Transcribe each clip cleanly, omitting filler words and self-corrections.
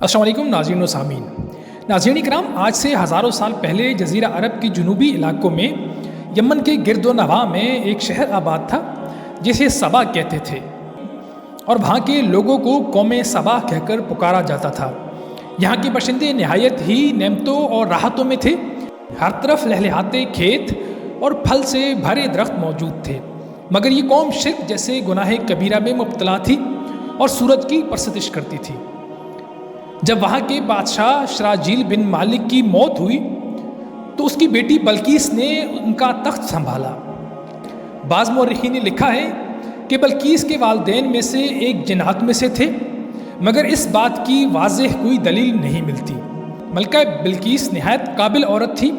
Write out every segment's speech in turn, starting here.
السلام علیکم ناظرین و سامعین۔ ناظرین کرام، آج سے ہزاروں سال پہلے جزیرہ عرب کی جنوبی علاقوں میں یمن کے گرد و نواح میں ایک شہر آباد تھا جسے سبا کہتے تھے، اور وہاں کے لوگوں کو قوم سبا کہہ کر پکارا جاتا تھا۔ یہاں کے باشندے نہایت ہی نعمتوں اور راحتوں میں تھے۔ ہر طرف لہلہاتے کھیت اور پھل سے بھرے درخت موجود تھے، مگر یہ قوم شرک جیسے گناہ کبیرہ میں مبتلا تھی اور سورج کی پرستش کرتی تھی۔ جب وہاں کے بادشاہ شراجیل بن مالک کی موت ہوئی تو اس کی بیٹی بلقیس نے ان کا تخت سنبھالا۔ بعض مورخین نے لکھا ہے کہ بلقیس کے والدین میں سے ایک جنات میں سے تھے، مگر اس بات کی واضح کوئی دلیل نہیں ملتی۔ ملکہ بلقیس نہایت قابل عورت تھی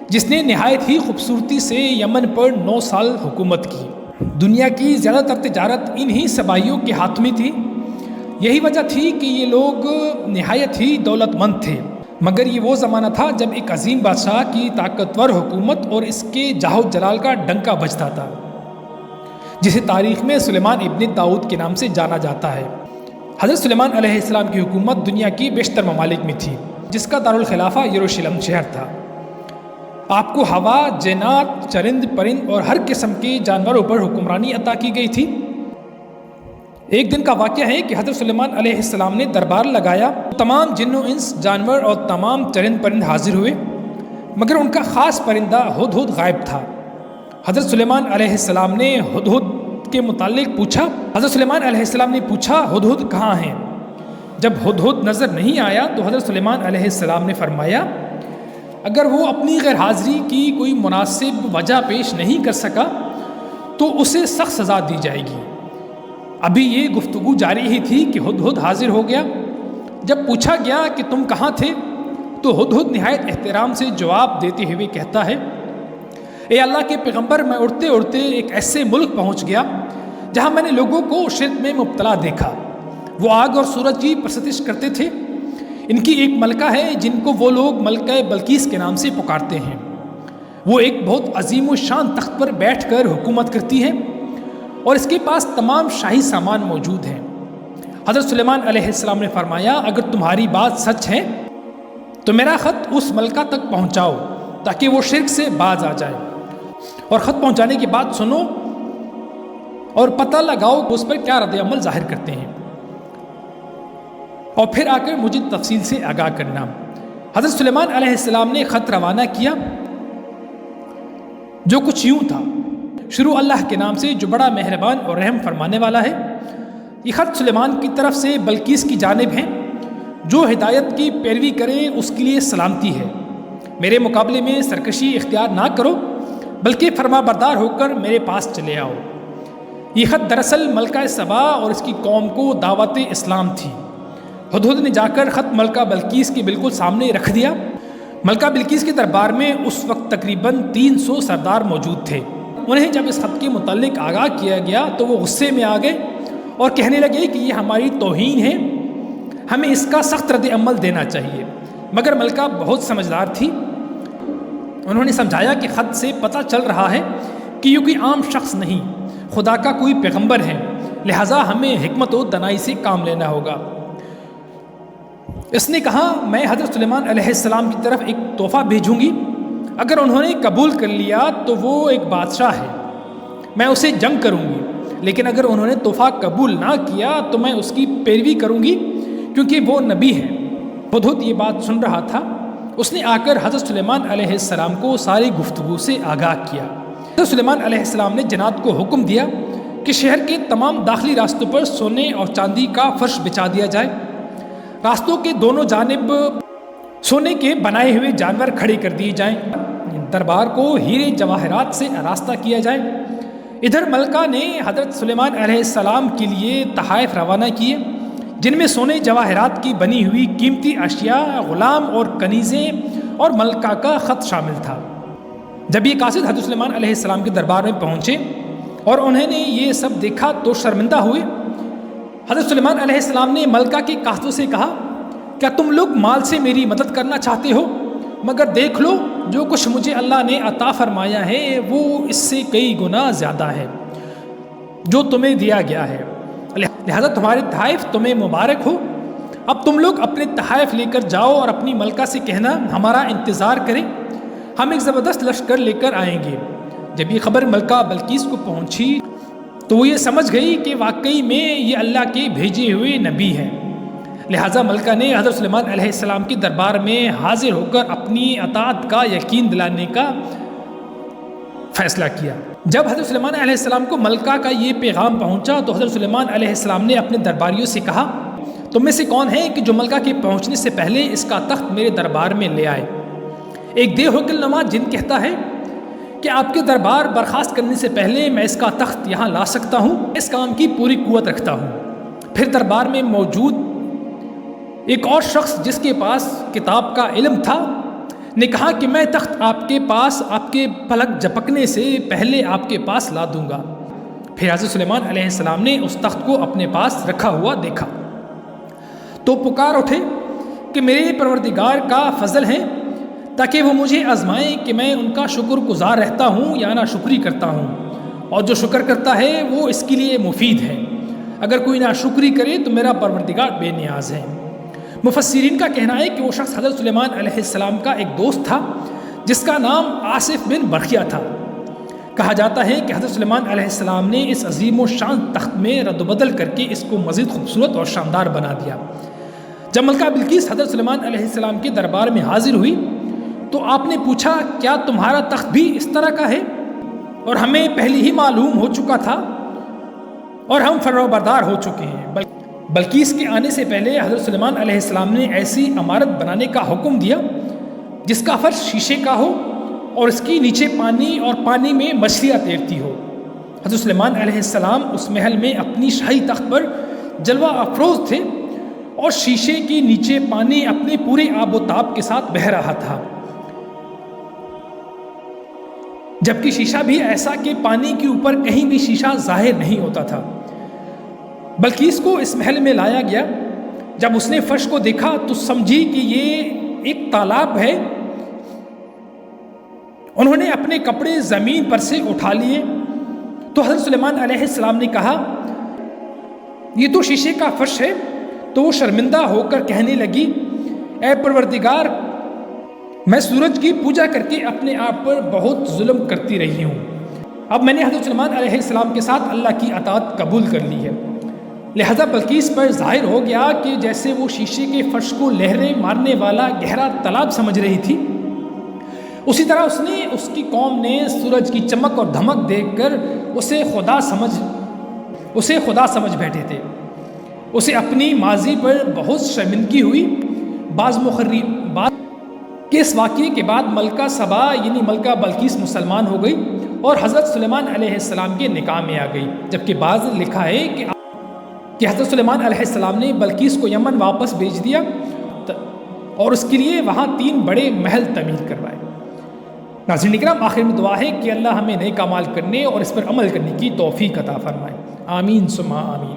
جس نے نہایت ہی خوبصورتی سے یمن پر 9 سال حکومت کی۔ دنیا کی زیادہ تر تجارت انہی سبائیوں کے ہاتھ میں تھی۔ یہی وجہ تھی کہ یہ لوگ نہایت ہی دولت مند تھے، مگر یہ وہ زمانہ تھا جب ایک عظیم بادشاہ کی طاقتور حکومت اور اس کے جاہ و جلال کا ڈنکا بجتا تھا، جسے تاریخ میں سلیمان ابن داؤد کے نام سے جانا جاتا ہے۔ حضرت سلیمان علیہ السلام کی حکومت دنیا کی بیشتر ممالک میں تھی، جس کا دارالخلافہ یروشلم شہر تھا۔ آپ کو ہوا، جنات، چرند پرند اور ہر قسم کے جانوروں پر حکمرانی عطا کی گئی تھی۔ ایک دن کا واقعہ ہے کہ حضرت سلیمان علیہ السلام نے دربار لگایا، تمام جن و انس، جانور اور تمام چرند پرند حاضر ہوئے، مگر ان کا خاص پرندہ ہدہد غائب تھا۔ حضرت سلیمان علیہ السلام نے ہدہد کے متعلق پوچھا۔ حضرت سلیمان علیہ السلام نے پوچھا، ہدہد کہاں ہیں؟ جب ہدہد نظر نہیں آیا تو حضرت سلیمان علیہ السلام نے فرمایا، اگر وہ اپنی غیر حاضری کی کوئی مناسب وجہ پیش نہیں کر سکا تو اسے سخت سزا دی جائے گی۔ ابھی یہ گفتگو جاری ہی تھی کہ ہدہد حاضر ہو گیا۔ جب پوچھا گیا کہ تم کہاں تھے تو ہدہد نہایت احترام سے جواب دیتے ہوئے کہتا ہے، اے اللہ کے پیغمبر، میں اڑتے اڑتے ایک ایسے ملک پہنچ گیا جہاں میں نے لوگوں کو شرک میں مبتلا دیکھا۔ وہ آگ اور سورج کی پرستش کرتے تھے۔ ان کی ایک ملکہ ہے جن کو وہ لوگ ملکہ بلقیس کے نام سے پکارتے ہیں۔ وہ ایک بہت عظیم و شان تخت پر بیٹھ کر حکومت کرتی ہے اور اس کے پاس تمام شاہی سامان موجود ہیں۔ حضرت سلیمان علیہ السلام نے فرمایا، اگر تمہاری بات سچ ہے تو میرا خط اس ملکہ تک پہنچاؤ تاکہ وہ شرک سے باز آ جائے، اور خط پہنچانے کے بعد سنو اور پتہ لگاؤ کہ اس پر کیا رد عمل ظاہر کرتے ہیں، اور پھر آ کر مجھے تفصیل سے آگاہ کرنا۔ حضرت سلیمان علیہ السلام نے خط روانہ کیا، جو کچھ یوں تھا، شروع اللہ کے نام سے جو بڑا مہربان اور رحم فرمانے والا ہے۔ یہ خط سلیمان کی طرف سے بلقیس کی جانب ہے، جو ہدایت کی پیروی کرے اس کے لیے سلامتی ہے۔ میرے مقابلے میں سرکشی اختیار نہ کرو، بلکہ فرما بردار ہو کر میرے پاس چلے آؤ۔ یہ خط دراصل ملکہ سبا اور اس کی قوم کو دعوت اسلام تھی۔ ہدہد نے جا کر خط ملکہ بلقیس کے بالکل سامنے رکھ دیا۔ ملکہ بلقیس کے دربار میں اس وقت تقریباً 300 سردار موجود تھے۔ انہیں جب اس خط کے متعلق آگاہ کیا گیا تو وہ غصے میں آ گئے اور کہنے لگے کہ یہ ہماری توہین ہے، ہمیں اس کا سخت رد عمل دینا چاہیے۔ مگر ملکہ بہت سمجھدار تھی۔ انہوں نے سمجھایا کہ خط سے پتہ چل رہا ہے کہ یہ کوئی عام شخص نہیں، خدا کا کوئی پیغمبر ہے، لہٰذا ہمیں حکمت و دانائی سے کام لینا ہوگا۔ اس نے کہا، میں حضرت سلیمان علیہ السلام کی طرف ایک تحفہ بھیجوں گی، اگر انہوں نے قبول کر لیا تو وہ ایک بادشاہ ہے، میں اسے جنگ کروں گی، لیکن اگر انہوں نے تحفہ قبول نہ کیا تو میں اس کی پیروی کروں گی، کیونکہ وہ نبی ہے۔ ہدہد یہ بات سن رہا تھا۔ اس نے آ کر حضرت سلیمان علیہ السلام کو ساری گفتگو سے آگاہ کیا۔ حضرت سلیمان علیہ السلام نے جنات کو حکم دیا کہ شہر کے تمام داخلی راستوں پر سونے اور چاندی کا فرش بچھا دیا جائے، راستوں کے دونوں جانب سونے کے بنائے ہوئے جانور کھڑے کر دیے جائیں، دربار کو ہیرے جواہرات سے آراستہ کیا جائے۔ ادھر ملکہ نے حضرت سلیمان علیہ السلام کے لیے تحائف روانہ کیے، جن میں سونے جواہرات کی بنی ہوئی قیمتی اشیاء، غلام اور کنیزیں اور ملکہ کا خط شامل تھا۔ جب یہ قاصد حضرت سلیمان علیہ السلام کے دربار میں پہنچے اور انہوں نے یہ سب دیکھا تو شرمندہ ہوئے۔ حضرت سلیمان علیہ السلام نے ملکہ کے قاصدوں سے کہا، کیا تم لوگ مال سے میری مدد کرنا چاہتے ہو؟ مگر دیکھ لو، جو کچھ مجھے اللہ نے عطا فرمایا ہے وہ اس سے کئی گنا زیادہ ہے جو تمہیں دیا گیا ہے، لہذا تمہارے تحائف تمہیں مبارک ہو۔ اب تم لوگ اپنے تحائف لے کر جاؤ اور اپنی ملکہ سے کہنا ہمارا انتظار کریں، ہم ایک زبردست لشکر لے کر آئیں گے۔ جب یہ خبر ملکہ بلقیس کو پہنچی تو وہ یہ سمجھ گئی کہ واقعی میں یہ اللہ کے بھیجے ہوئے نبی ہیں۔ لہٰذا ملکہ نے حضرت سلیمان علیہ السلام کے دربار میں حاضر ہو کر اپنی اطاعت کا یقین دلانے کا فیصلہ کیا۔ جب حضرت سلیمان علیہ السلام کو ملکہ کا یہ پیغام پہنچا تو حضرت سلیمان علیہ السلام نے اپنے درباریوں سے کہا، تم میں سے کون ہے کہ جو ملکہ کے پہنچنے سے پہلے اس کا تخت میرے دربار میں لے آئے؟ ایک دے حکل نما جن کہتا ہے کہ آپ کے دربار برخاست کرنے سے پہلے میں اس کا تخت یہاں لا سکتا ہوں، اس کام کی پوری قوت رکھتا ہوں۔ پھر دربار میں موجود ایک اور شخص جس کے پاس کتاب کا علم تھا نے کہا کہ میں تخت آپ کے پاس آپ کے پلک جھپکنے سے پہلے آپ کے پاس لا دوں گا۔ پھر حضرت سلیمان علیہ السلام نے اس تخت کو اپنے پاس رکھا ہوا دیکھا تو پکار اٹھے کہ میرے پروردگار کا فضل ہے تاکہ وہ مجھے آزمائیں کہ میں ان کا شکر گزار رہتا ہوں یا نا شکری کرتا ہوں، اور جو شکر کرتا ہے وہ اس کے لیے مفید ہے، اگر کوئی نا شکری کرے تو میرا پروردگار بے نیاز ہے۔ مفسرین کا کہنا ہے کہ وہ شخص حضرت سلیمان علیہ السلام کا ایک دوست تھا جس کا نام آصف بن برخیہ تھا۔ کہا جاتا ہے کہ حضرت سلیمان علیہ السلام نے اس عظیم و شان تخت میں رد و بدل کر کے اس کو مزید خوبصورت اور شاندار بنا دیا۔ جب ملکہ بلقیس حضرت سلیمان علیہ السلام کے دربار میں حاضر ہوئی تو آپ نے پوچھا، کیا تمہارا تخت بھی اس طرح کا ہے؟ اور ہمیں پہلے ہی معلوم ہو چکا تھا اور ہم فرمانبردار ہو چکے ہیں۔ بلقیس کے آنے سے پہلے حضرت سلیمان علیہ السلام نے ایسی عمارت بنانے کا حکم دیا جس کا فرش شیشے کا ہو اور اس کی نیچے پانی اور پانی میں مچھلیاں تیرتی ہو۔ حضرت سلیمان علیہ السلام اس محل میں اپنی شاہی تخت پر جلوہ افروز تھے اور شیشے کے نیچے پانی اپنے پورے آب و تاب کے ساتھ بہہ رہا تھا، جبکہ شیشہ بھی ایسا کہ پانی کے اوپر کہیں بھی شیشہ ظاہر نہیں ہوتا تھا۔ بلقیس کو اس محل میں لایا گیا۔ جب اس نے فرش کو دیکھا تو سمجھی کہ یہ ایک تالاب ہے۔ انہوں نے اپنے کپڑے زمین پر سے اٹھا لیے تو حضرت سلیمان علیہ السلام نے کہا، یہ تو شیشے کا فرش ہے۔ تو وہ شرمندہ ہو کر کہنے لگی، اے پروردگار، میں سورج کی پوجا کر کے اپنے آپ پر بہت ظلم کرتی رہی ہوں۔ اب میں نے حضرت سلیمان علیہ السلام کے ساتھ اللہ کی اطاعت قبول کر لی ہے۔ لہذا بلقیس پر ظاہر ہو گیا کہ جیسے وہ شیشے کے فرش کو لہریں مارنے والا گہرا تالاب سمجھ رہی تھی، اسی طرح اس کی قوم نے سورج کی چمک اور دھمک دیکھ کر اسے خدا سمجھ بیٹھے تھے۔ اسے اپنی ماضی پر بہت شرمندگی ہوئی۔ بعض کہ اس واقعے کے بعد ملکہ سبا یعنی ملکہ بلقیس مسلمان ہو گئی اور حضرت سلیمان علیہ السلام کے نکاح میں آ گئی، جبکہ بعض لکھا ہے کہ حضرت سلیمان علیہ السلام نے بلقیس کو یمن واپس بھیج دیا اور اس کے لیے وہاں 3 بڑے محل تعمیر کروائے۔ ناظرین اکرام، آخر میں دعا ہے کہ اللہ ہمیں نیک اعمال کرنے اور اس پر عمل کرنے کی توفیق عطا فرمائے۔ آمین ثم آمین۔